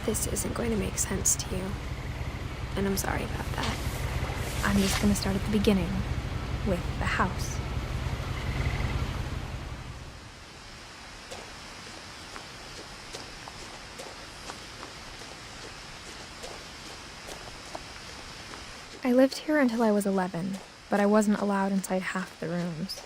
this isn't going to make sense to you, and I'm sorry about that. I'm just going to start at the beginning, with the house. I lived here until I was 11, but I wasn't allowed inside half the rooms.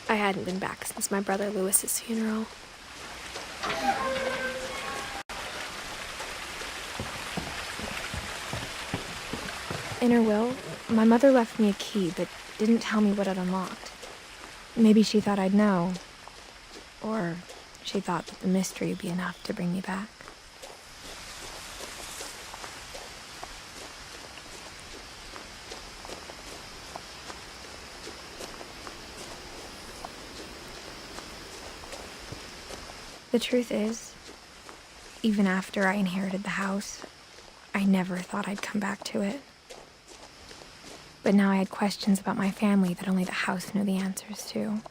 I hadn't been back since my brother Lewis's funeral. In her will, my mother left me a key but didn't tell me what it unlocked. Maybe she thought I'd know. Or she thought that the mystery would be enough to bring me back. The truth is, even after I inherited the house, I never thought I'd come back to it. But now I had questions about my family that only the house knew the answers to.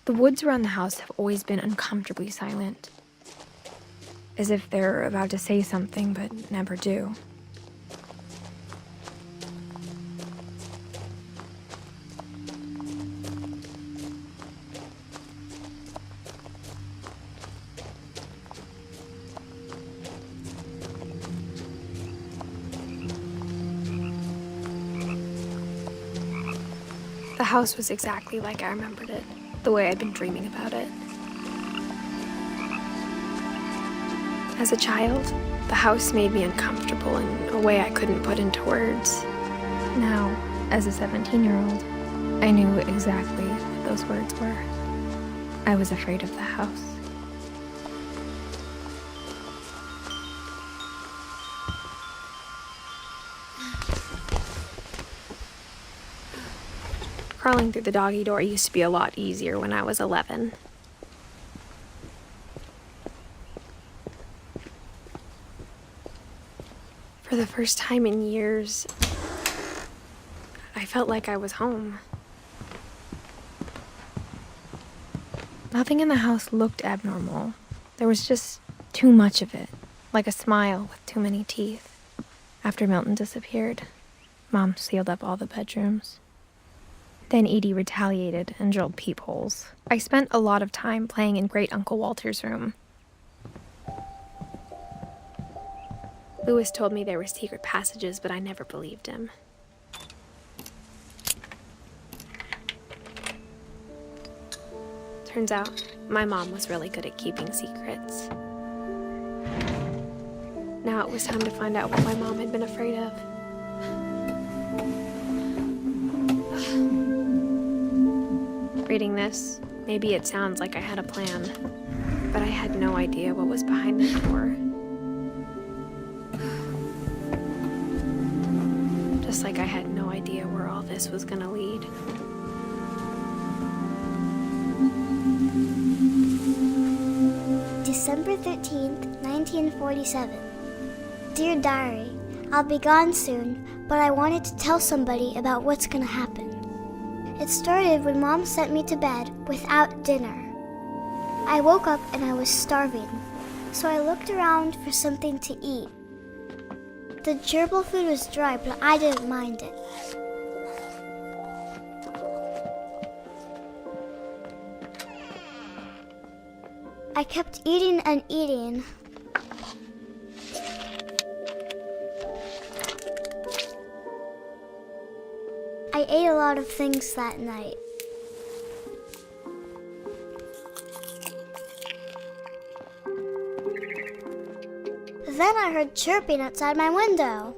The woods around the house have always been uncomfortably silent, as if they're about to say something but never do. The house was exactly like I remembered it, the way I'd been dreaming about it. As a child, the house made me uncomfortable in a way I couldn't put into words. Now, as a 17-year-old, I knew exactly what those words were. I was afraid of the house. Crawling through the doggy door used to be a lot easier when I was 11. For the first time in years, I felt like I was home. Nothing in the house looked abnormal. There was just too much of it, like a smile with too many teeth. After Milton disappeared, Mom sealed up all the bedrooms. Then Edie retaliated and drilled peepholes. I spent a lot of time playing in Great Uncle Walter's room. Lewis told me there were secret passages, but I never believed him. Turns out, my mom was really good at keeping secrets. Now it was time to find out what my mom had been afraid of. Reading this, maybe it sounds like I had a plan, but I had no idea what was behind that door. Just like I had no idea where all this was gonna lead. December 13th, 1947. Dear Diary, I'll be gone soon, but I wanted to tell somebody about what's gonna happen. It started when Mom sent me to bed without dinner. I woke up and I was starving, so I looked around for something to eat. The gerbil food was dry, but I didn't mind it. I kept eating and eating. I ate a lot of things that night. Then I heard chirping outside my window.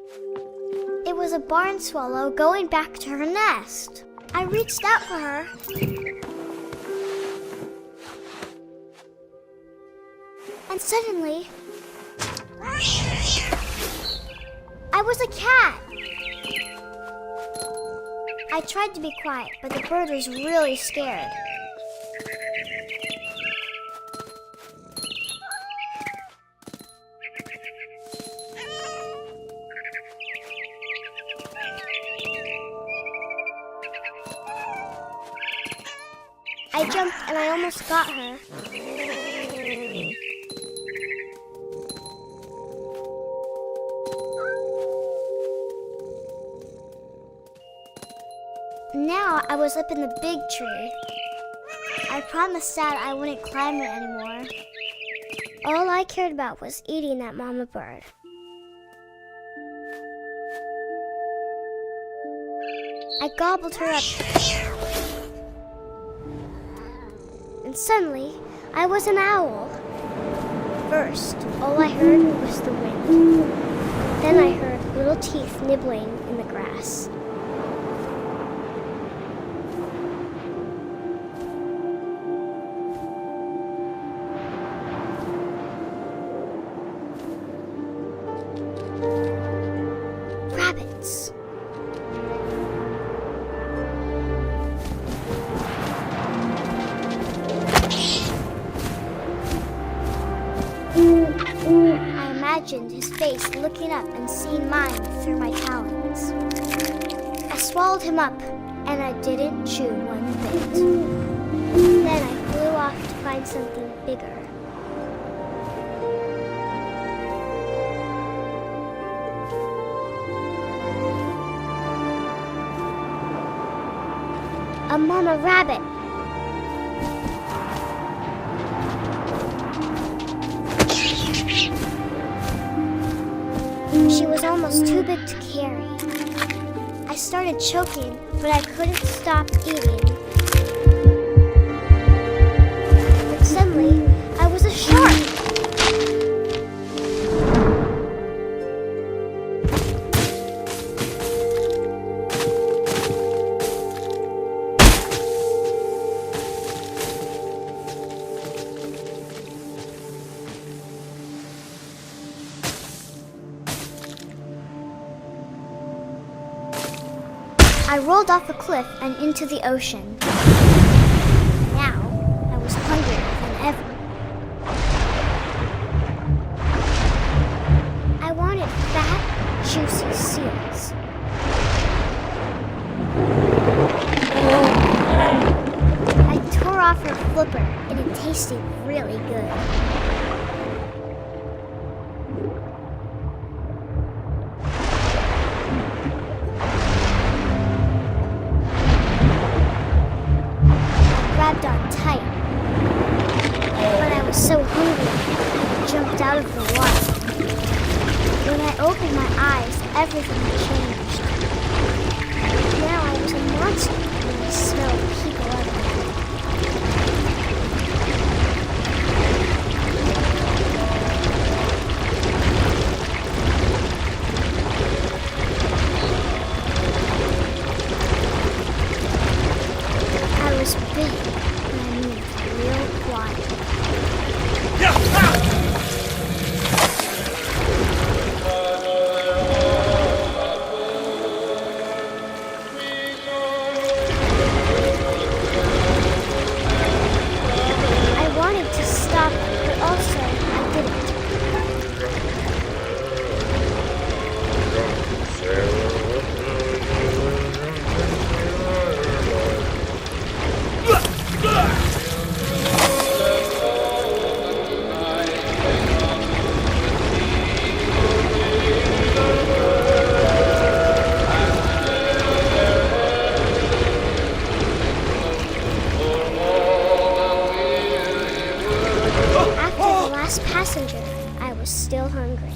It was a barn swallow going back to her nest. I reached out for her. And suddenly, I was a cat. I tried to be quiet, but the bird was really scared. I jumped and I almost got her. Now I was up in the big tree. I promised Dad I wouldn't climb it anymore. All I cared about was eating that mama bird. I gobbled her up. And suddenly, I was an owl. First, all I heard was the wind. Then I heard little teeth nibbling in the grass. Rabbits. I imagined his face looking up and seeing mine through my talons. I swallowed him up, and I didn't chew one bit. Then I flew off to find something bigger. A mama rabbit. She was almost too big to carry. I started choking, but I couldn't stop eating. But suddenly, I was a shark. I rolled off a cliff and into the ocean. Now, I was hungrier than ever. I wanted fat, juicy seals. I tore off her flipper, and it tasted really good. Grabbed on tight, but I was so hungry, I jumped out of the water. When I opened my eyes, everything had changed. Now I was a monster, and I smelled people everywhere. I was big, and I moved real quiet. I wanted to stop, but also I didn't. After the last passenger, I was still hungry.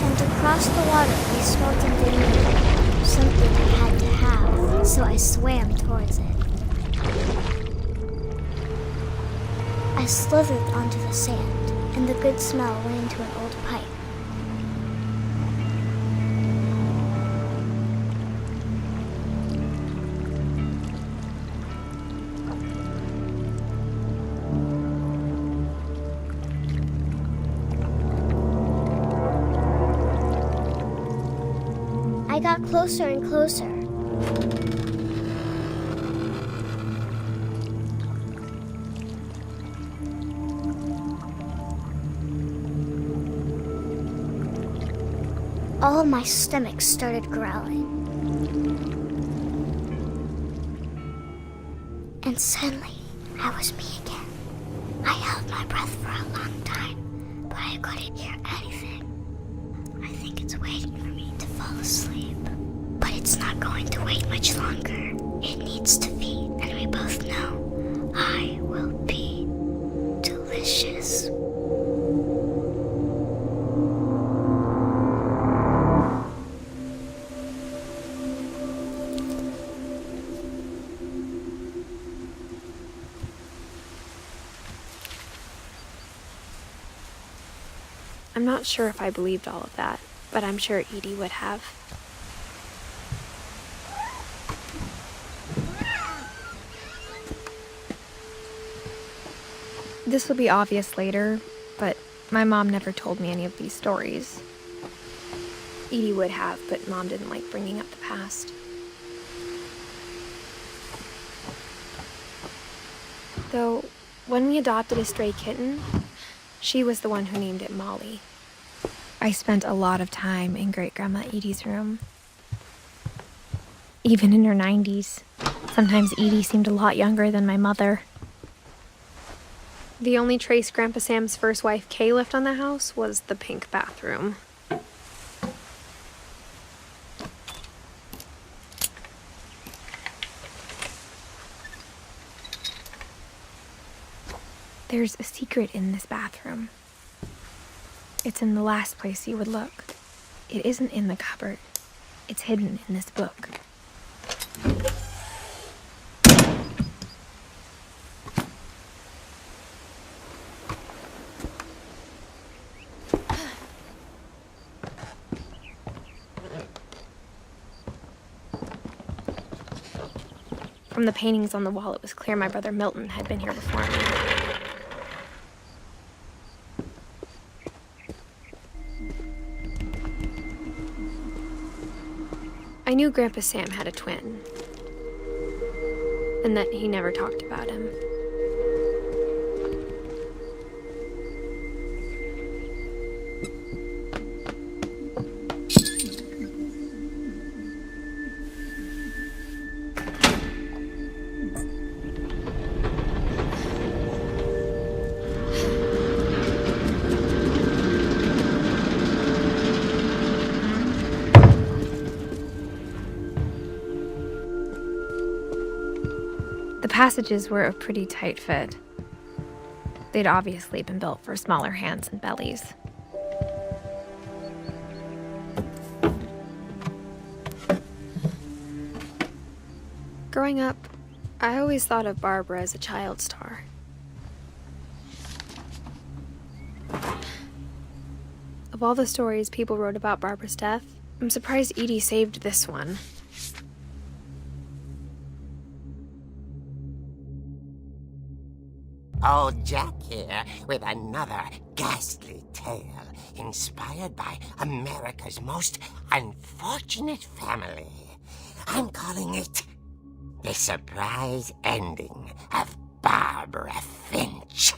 And across the water, I smelled something new. Something I had to have, so I swam towards it. I slithered onto the sand, and the good smell went into an old pipe. I got closer and closer. All of my stomach started growling. And suddenly, I was me again. I held my breath for a long time, but I couldn't hear anything. I think it's waiting for me to fall asleep. But it's not going to wait much longer. It needs to feed, and we both know I will be delicious. I'm not sure if I believed all of that, but I'm sure Edie would have. This will be obvious later, but my mom never told me any of these stories. Edie would have, but Mom didn't like bringing up the past. Though, when we adopted a stray kitten, she was the one who named it Molly. I spent a lot of time in Great-Grandma Edie's room. Even in her 90s. Sometimes Edie seemed a lot younger than my mother. The only trace Grandpa Sam's first wife, Kay, left on the house was the pink bathroom. There's a secret in this bathroom. It's in the last place you would look. It isn't in the cupboard. It's hidden in this book. From the paintings on the wall, it was clear my brother Milton had been here before me. I knew Grandpa Sam had a twin, and that he never talked about him. The passages were a pretty tight fit. They'd obviously been built for smaller hands and bellies. Growing up, I always thought of Barbara as a child star. Of all the stories people wrote about Barbara's death, I'm surprised Edie saved this one. Old Jack here with another ghastly tale inspired by America's most unfortunate family. I'm calling it The Surprise Ending of Barbara Finch.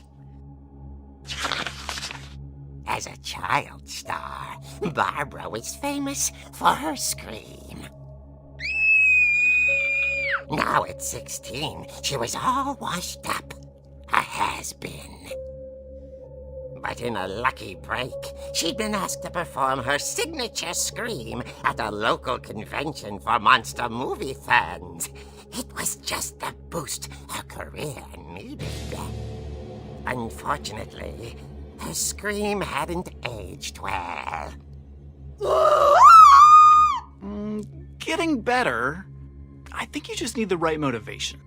As a child star, Barbara was famous for her scream. Now at 16, she was all washed up. A has-been. But in a lucky break, she'd been asked to perform her signature scream at a local convention for monster movie fans. It was just the boost her career needed. Unfortunately, her scream hadn't aged well. Getting better. I think you just need the right motivation.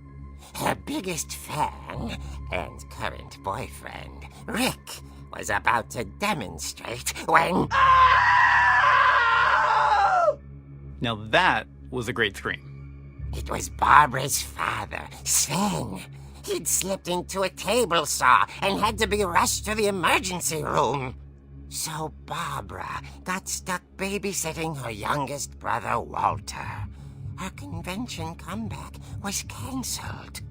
Her biggest fan and current boyfriend, Rick, was about to demonstrate when... Now that was a great scream. It was Barbara's father, Sven. He'd slipped into a table saw and had to be rushed to the emergency room. So Barbara got stuck babysitting her youngest brother, Walter. Her convention comeback was cancelled.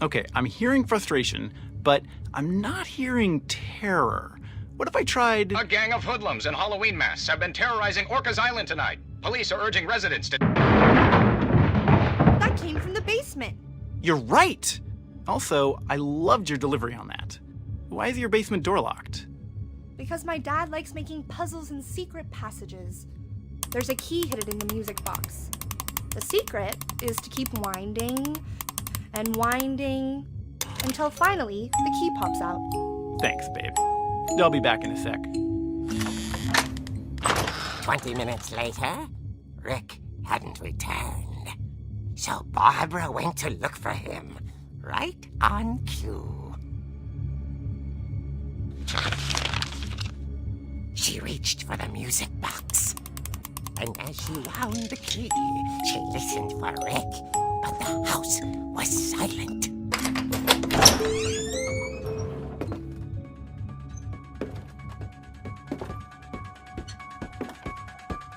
Okay, I'm hearing frustration, but I'm not hearing terror. What if I tried... A gang of hoodlums in Halloween masks have been terrorizing Orcas Island tonight. Police are urging residents to... That came from the basement. You're right! Also, I loved your delivery on that. Why is your basement door locked? Because my dad likes making puzzles and secret passages. There's a key hidden in the music box. The secret is to keep winding and winding until finally the key pops out. Thanks, babe. I'll be back in a sec. 20 minutes later, Rick hadn't returned. So Barbara went to look for him, right on cue. She reached for the music box. And as she wound the key, she listened for Rick, but the house was silent.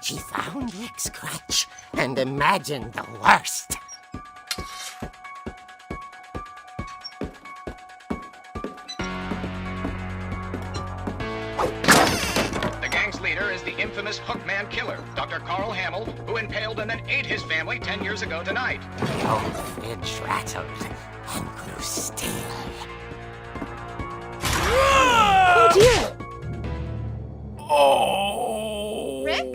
She found Rick's crutch and imagined the worst. The gang's leader is the infamous Hookman killer, Dr. Carl Hamill, who impaled and then ate his family 10 years ago tonight. The old fridge rattled and grew still. Oh dear! Oh! Rick?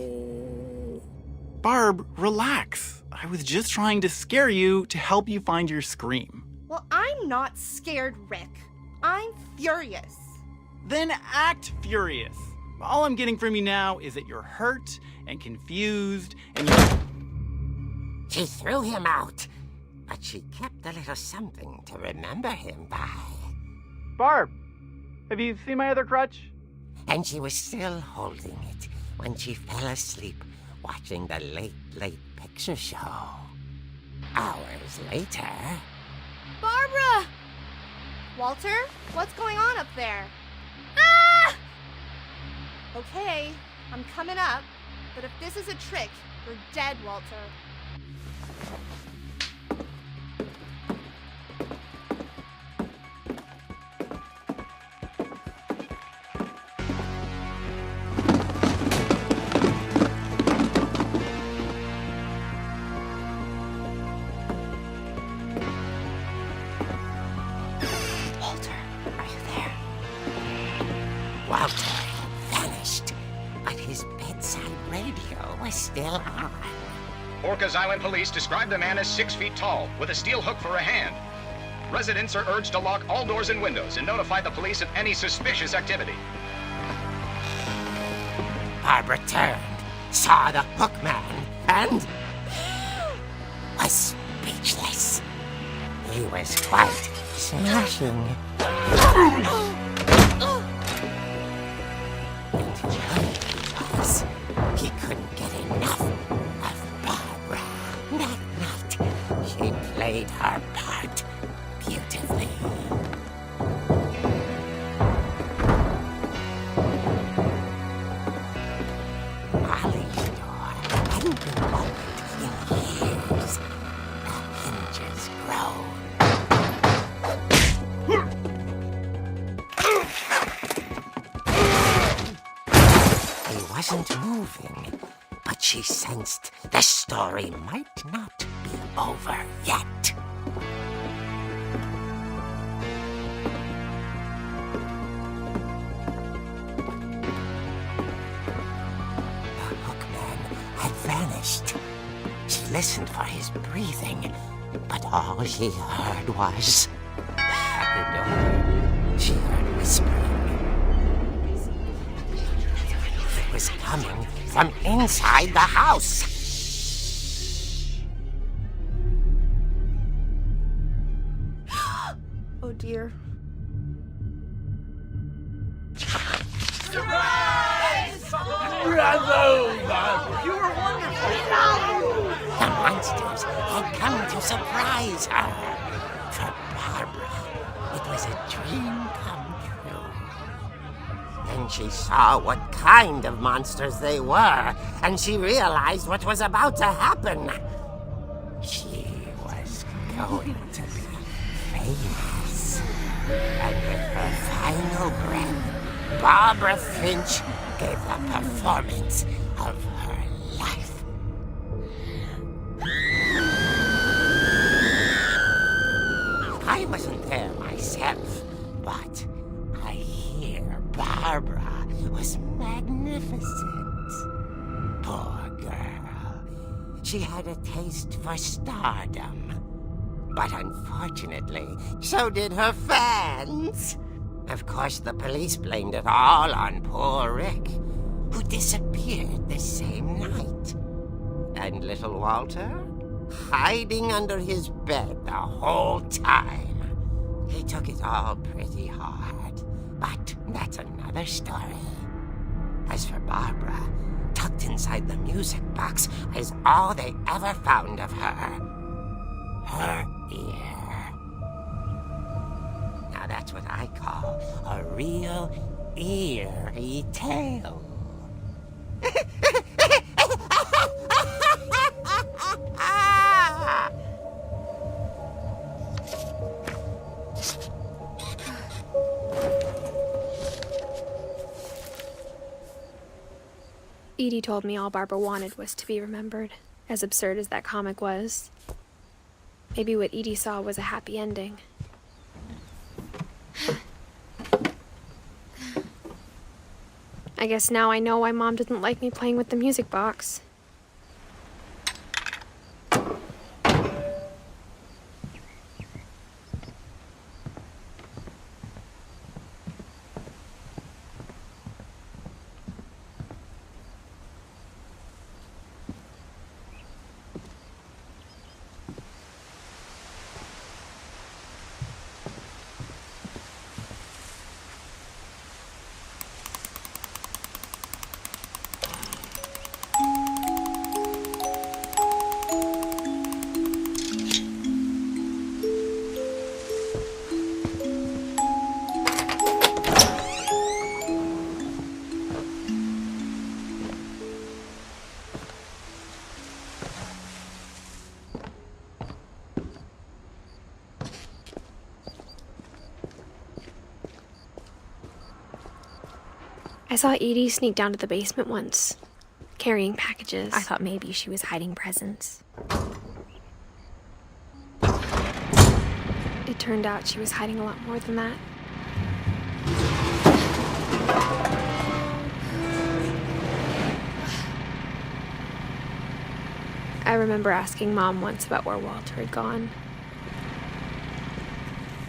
Barb, relax. I was just trying to scare you to help you find your scream. Well, I'm not scared, Rick. I'm furious. Then act furious. All I'm getting from you now is that you're hurt and confused and She threw him out, but she kept a little something to remember him by. Barb, have you seen my other crutch? And she was still holding it when she fell asleep watching the Late Late Picture Show. Hours later... Barbara! Walter, what's going on up there? Ah! Okay, I'm coming up, but if this is a trick, you're dead, Walter. Walter, are you there? Walter had vanished, but his bedside radio was still on. Orcas Island police describe the man as 6 feet tall, with a steel hook for a hand. Residents are urged to lock all doors and windows and notify the police of any suspicious activity. Barbara turned, saw the Hookman, and was speechless. He was quite smashing. And he was. He couldn't get enough of Barbara. That night, she played her part beautifully. Molly's door hadn't been opened in years. The hinges groaned. He wasn't moving, but she sensed the story might not be over yet. The Hookman had vanished. She listened for his breathing, but all she heard was... At the door, she heard whispering. It was coming from inside the house. Oh dear. The monsters had come to surprise her. For Barbara, it was a dream come true. Then she saw what kind of monsters they were, and she realized what was about to happen. She was going to be famous. And with her final breath, Barbara Finch gave the performance of her life. I wasn't there myself, but I hear Barbara was magnificent. Poor girl. She had a taste for stardom. But unfortunately, so did her fans. Of course, the police blamed it all on poor Rick, who disappeared the same night. And little Walter? Hiding under his bed the whole time. He took it all pretty hard, but that's another story. As for Barbara, tucked inside the music box is all they ever found of her. Her ear. Now that's what I call a real eerie tale. Edie told me all Barbara wanted was to be remembered, as absurd as that comic was. Maybe what Edie saw was a happy ending. I guess now I know why Mom didn't like me playing with the music box. I saw Edie sneak down to the basement once, carrying packages. I thought maybe she was hiding presents. It turned out she was hiding a lot more than that. I remember asking Mom once about where Walter had gone.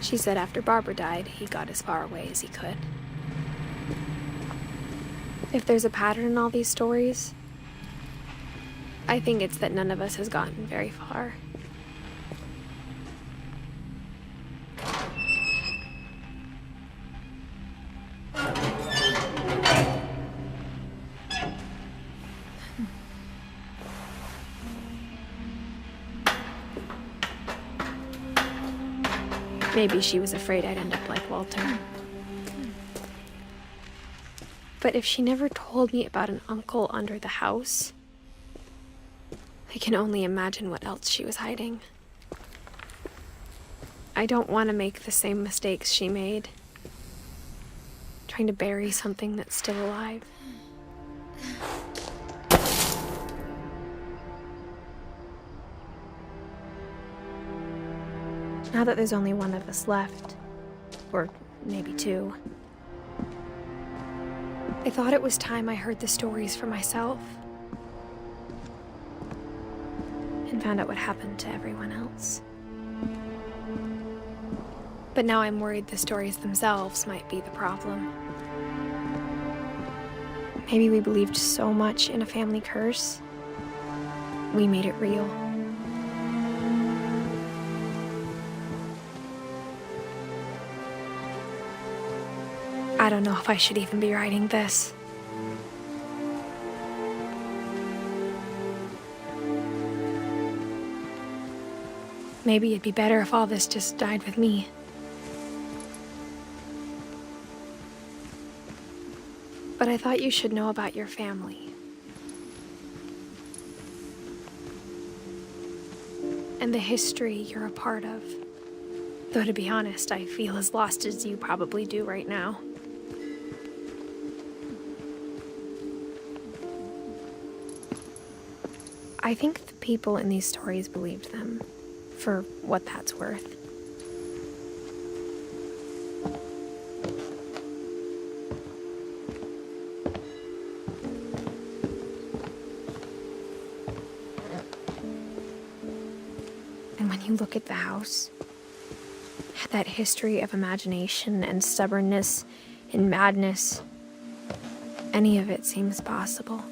She said after Barbara died, he got as far away as he could. If there's a pattern in all these stories, I think it's that none of us has gotten very far. Maybe she was afraid I'd end up like Walter. But if she never told me about an uncle under the house, I can only imagine what else she was hiding. I don't want to make the same mistakes she made, trying to bury something that's still alive. Now that there's only one of us left, or maybe two, I thought it was time I heard the stories for myself and found out what happened to everyone else. But now I'm worried the stories themselves might be the problem. Maybe we believed so much in a family curse, we made it real. I don't know if I should even be writing this. Maybe it'd be better if all this just died with me. But I thought you should know about your family. And the history you're a part of. Though to be honest, I feel as lost as you probably do right now. I think the people in these stories believed them, for what that's worth. you look at the house, that history of imagination and stubbornness and madness, any of it seems possible.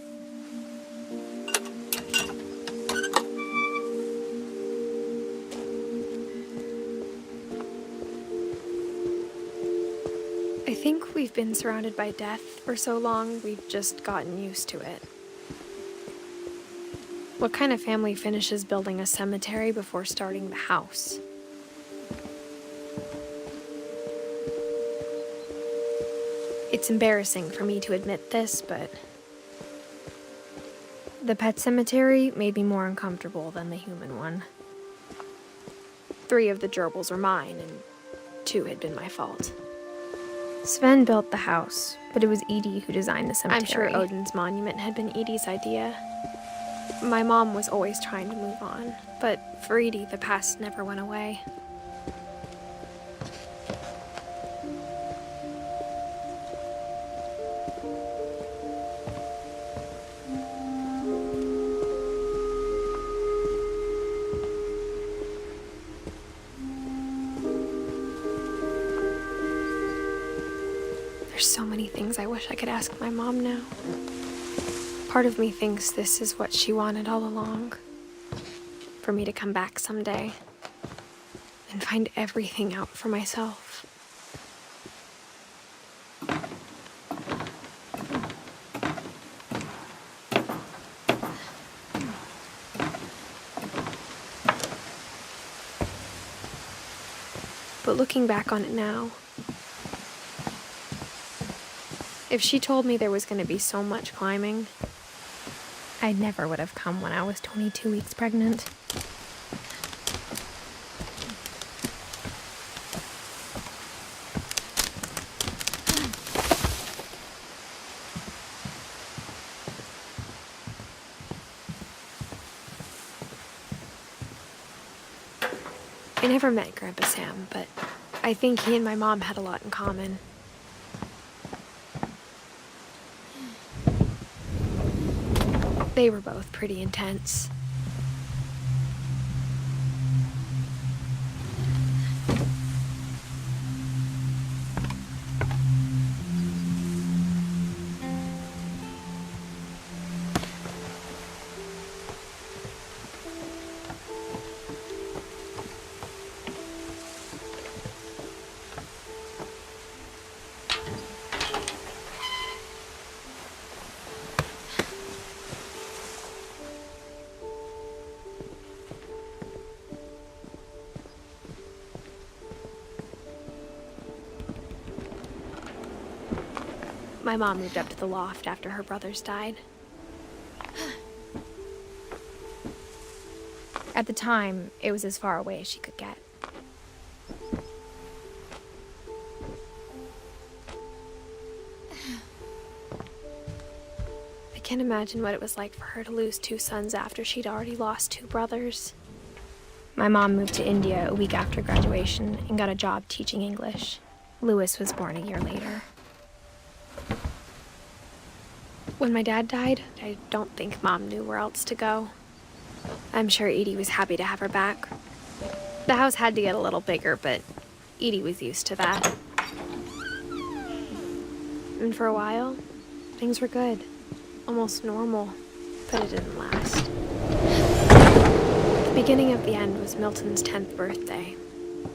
I think we've been surrounded by death for so long, we've just gotten used to it. What kind of family finishes building a cemetery before starting the house? It's embarrassing for me to admit this, but The pet cemetery made me more uncomfortable than the human one. 3 of the gerbils were mine, and 2 had been my fault. Sven built the house, but it was Edie who designed the cemetery. I'm sure Odin's monument had been Edie's idea. My mom was always trying to move on, but for Edie, the past never went away. There's so many things I wish I could ask my mom now. Part of me thinks this is what she wanted all along. For me to come back someday and find everything out for myself. But looking back on it now, if she told me there was going to be so much climbing, I never would have come when I was 22 weeks pregnant. I never met Grandpa Sam, but I think he and my mom had a lot in common. They were both pretty intense. My mom moved up to the loft after her brothers died. At the time, it was as far away as she could get. I can't imagine what it was like for her to lose 2 sons after she'd already lost 2 brothers. My mom moved to India a week after graduation and got a job teaching English. Louis was born a year later. When my dad died, I don't think Mom knew where else to go. I'm sure Edie was happy to have her back. The house had to get a little bigger, but Edie was used to that. And for a while, things were good. Almost normal, but it didn't last. The beginning of the end was Milton's 10th birthday,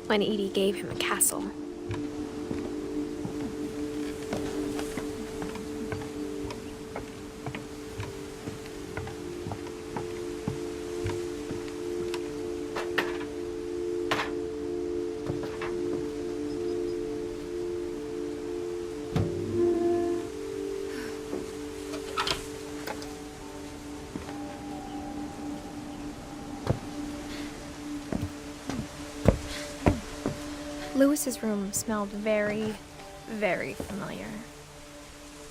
when Edie gave him a castle. Louis's room smelled very, very familiar.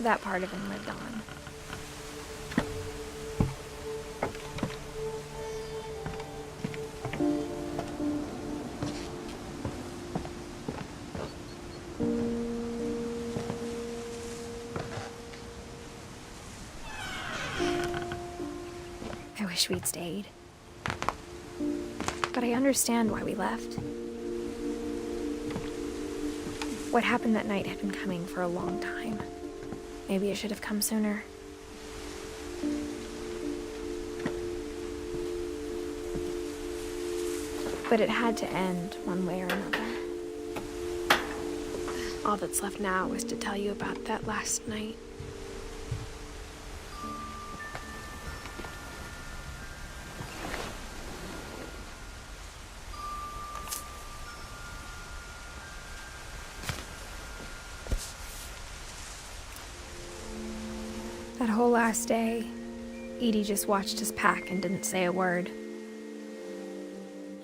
That part of him lived on. I wish we'd stayed. but I understand why we left. What happened that night had been coming for a long time. Maybe it should have come sooner. But it had to end one way or another. All that's left now is to tell you about that last night. That whole last day, Edie just watched us pack and didn't say a word.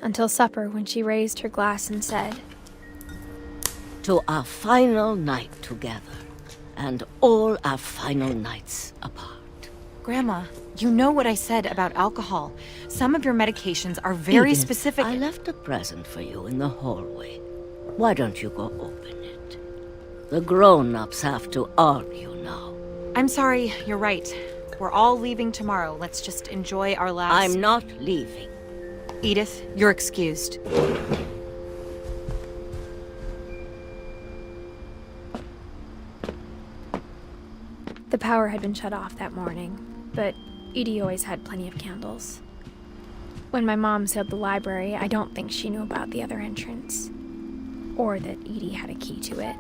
Until supper, when she raised her glass and said, "To our final night together, and all our final nights apart." Grandma, you know what I said about alcohol. Some of your medications are very Edith, specific. I left a present for you in the hallway. Why don't you go open it? The grown-ups have to argue now. I'm sorry, you're right. We're all leaving tomorrow. Let's just enjoy our last... I'm not leaving. Edith, you're excused. the power had been shut off that morning, but Edie always had plenty of candles. When my mom sealed the library, I don't think she knew about the other entrance, or that Edie had a key to it.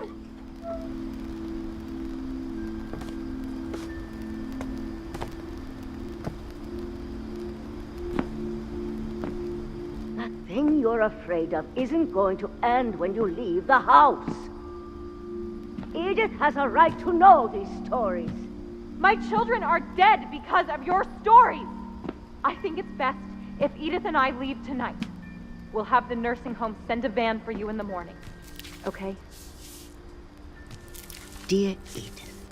That thing you're afraid of isn't going to end when you leave the house. Edith has a right to know these stories. My children are dead because of your stories. I think it's best if Edith and I leave tonight. We'll have the nursing home send a van for you in the morning. Okay? Dear Edith,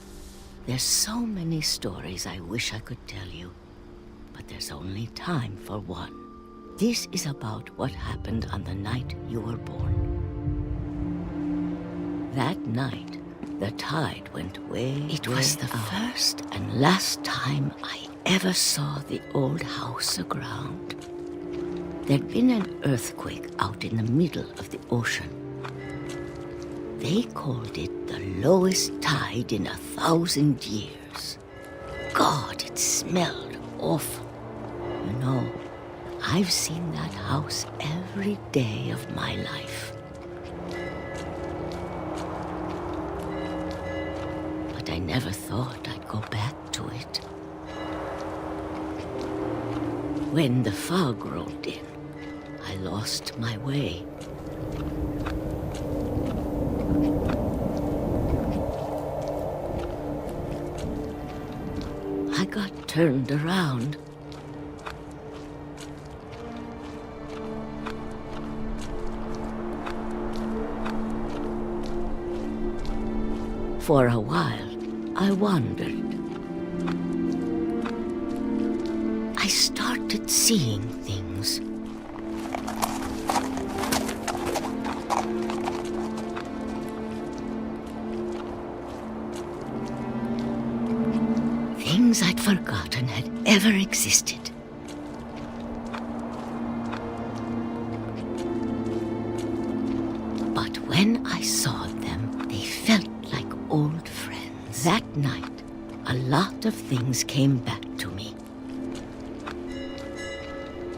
there's so many stories I wish I could tell you, but there's only time for one. This is about what happened on the night you were born. That night, the tide went way It was the first and last time I ever saw the old house aground. There'd been an earthquake out in the middle of the ocean. They called it the lowest tide in 1,000 years. God, it smelled awful. You know, I've seen that house every day of my life. But I never thought I'd go back to it. When the fog rolled in, I lost my way. I got turned around. For a while, I wandered. I started seeing things. Things I'd forgotten had ever existed. But when I saw them, they felt like old friends. That night, a lot of things came back to me.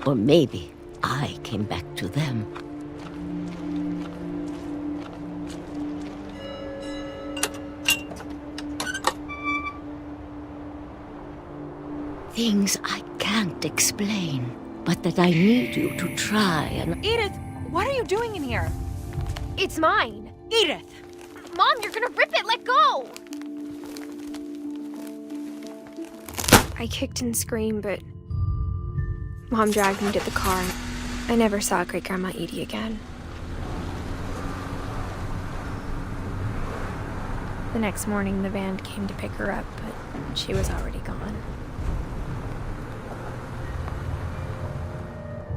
Or maybe I came back to them. Things I can't explain, but that I need you to try and... Edith, what are you doing in here? It's mine! Edith! Mom, you're gonna rip it! Let go! I kicked and screamed, but Mom dragged me to the car. I never saw Great-Grandma Edie again. The next morning, the van came to pick her up, but she was already gone.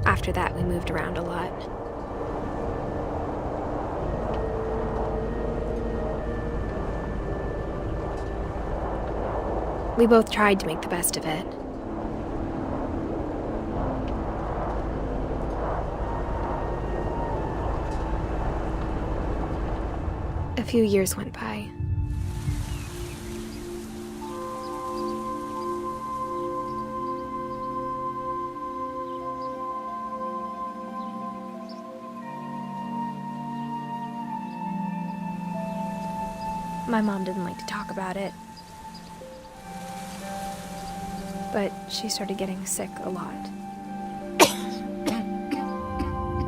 After that, we moved around a lot. We both tried to make the best of it. A few years went by. My mom didn't like to talk about it. But she started getting sick a lot.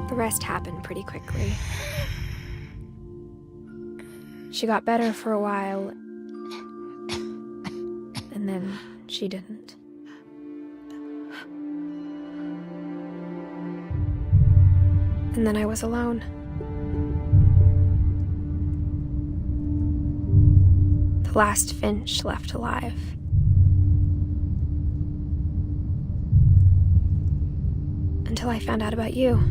The rest happened pretty quickly. She got better for a while, and then she didn't. And then I was alone. The last Finch left alive. Until I found out about you.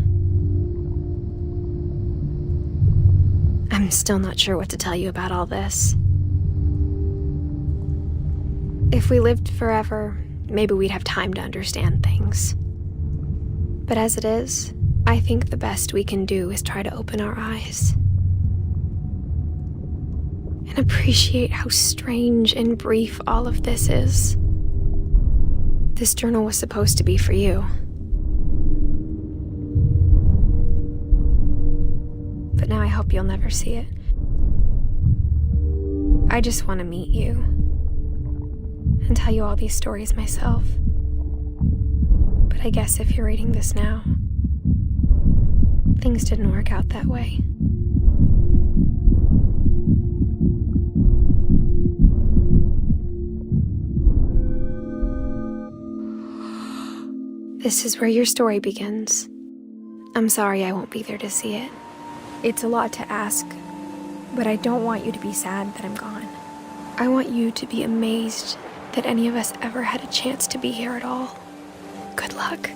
I'm still not sure what to tell you about all this. If we lived forever, maybe we'd have time to understand things. But as it is, I think the best we can do is try to open our eyes. And appreciate how strange and brief all of this is. This journal was supposed to be for you. But now I hope you'll never see it. I just want to meet you and tell you all these stories myself. But I guess if you're reading this now, things didn't work out that way. This is where your story begins. I'm sorry I won't be there to see it. It's a lot to ask, but I don't want you to be sad that I'm gone. I want you to be amazed that any of us ever had a chance to be here at all. Good luck.